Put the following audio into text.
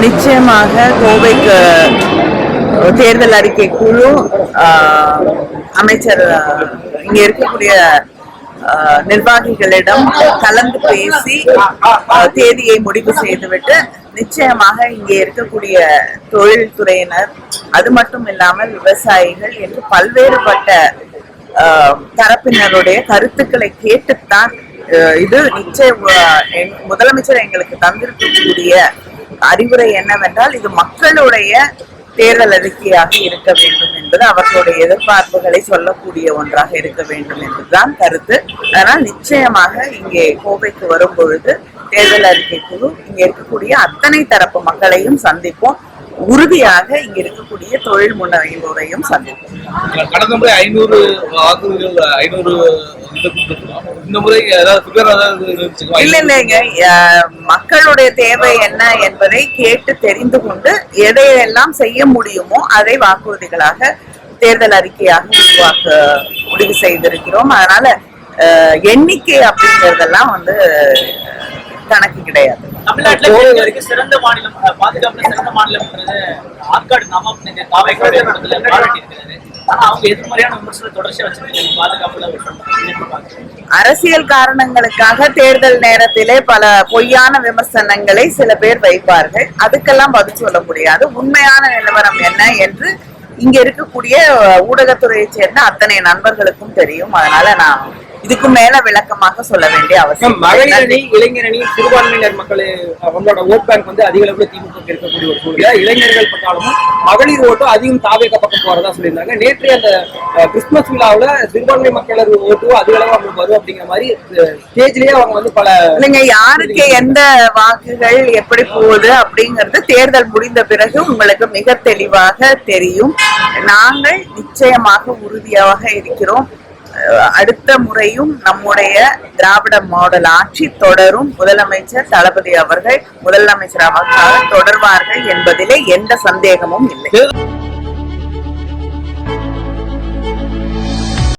நிச்சயமாக கோவைக்கு தேர்தல் அறிக்கை குழு அமைச்சர் இங்க இருக்கக்கூடிய நிர்வாகிகளிடம் கலந்து பேசி தேதியை முடிவு செய்துவிட்டு நிச்சயமாக இங்கே இருக்கக்கூடிய தொழில்துறையினர், அது மட்டும் இல்லாமல் விவசாயிகள் என்று பல்வேறுபட்ட தரப்பினருடைய கருத்துக்களை கேட்டுத்தான் இது நிச்சயம் முதலமைச்சர் எங்களுக்கு தந்திருக்கக்கூடிய அறிவுரை என்னவென்றால், இது மக்களுடைய தேர்தல் அறிக்கையாக இருக்க வேண்டும் என்பது அவர்களுடைய எதிர்பார்ப்புகளை சொல்லக்கூடிய ஒன்றாக இருக்க வேண்டும் என்பதுதான் கருத்து. அதனால் நிச்சயமாக இங்கே கோவைக்கு வரும் பொழுது தேர்தல் அறிக்கை குழு இங்க இருக்கக்கூடிய அத்தனை தரப்பு மக்களையும் சந்திப்போம். உறுதியாக இங்க இருக்கக்கூடிய தொழில் முனைவோரையும் சந்திப்போம். கடந்த முறை 500 வாக்குகள் 500 இந்த முறை இல்லைங்க, மக்களுடைய தேவை என்ன என்பதை கேட்டு தெரிந்து கொண்டு எதையெல்லாம் செய்ய முடியுமோ அதை வாக்குறுதிகளாக தேர்தல் அறிக்கையாக உருவாக்க முடிவு செய்திருக்கிறோம். அதனால எண்ணிக்கை அப்படிங்கறதெல்லாம் கணக்கு கிடையாது. தமிழ்நாட்டில் சிறந்த மாநிலம், பாதுகாப்புல சிறந்த மாநிலம் ஆற்காடு அரசியல் காரணங்களுக்காக தேர்தல் நேரத்திலே பல பொய்யான விமர்சனங்களை சில பேர் வைப்பார்கள். அதுக்கெல்லாம் பதில் சொல்ல முடியாது. உண்மையான நிலவரம் என்ன என்று இங்க இருக்கக்கூடிய ஊடகத்துறையை சேர்ந்த அத்தனை நண்பர்களுக்கும் தெரியும். அதனால நான் இதுக்கு மேல விளக்கமாக சொல்ல வேண்டிய அவசியம். மகளிர் அணி, இளைஞர் அணி, சிறுபான்மையினர் மக்கள் அவங்களோட ஓட் பேங்க் அதிக அளவுல திமுக இருக்கக்கூடிய ஒரு சூழ்நிலை. இளைஞர்கள் பட்டாலும் மகளிர் ஓட்டும் அதிகம் தாவேக பக்கம் போறதா சொல்லியிருந்தாங்க. நேற்று அந்த கிறிஸ்துமஸ் விழாவுல சிறுபான்மை மக்களர் ஓட்டும் அதிக அளவு அவங்களுக்கு வரும் அப்படிங்கிற மாதிரி ஸ்டேஜ்லயே அவங்க பல இல்லைங்க, யாருக்கு எந்த வாக்குகள் எப்படி போகுது அப்படிங்கிறது தேர்தல் முடிந்த பிறகு உங்களுக்கு மிக தெளிவாக தெரியும். நாங்கள் நிச்சயமாக உறுதியாக இருக்கிறோம். அடுத்த முறையும் நம்முடைய திராவிட மாடல் ஆட்சி தொடரும். முதலமைச்சர் தளபதி அவர்கள் முதலமைச்சராக தொடர்வார்கள் என்பதிலே எந்த சந்தேகமும் இல்லை.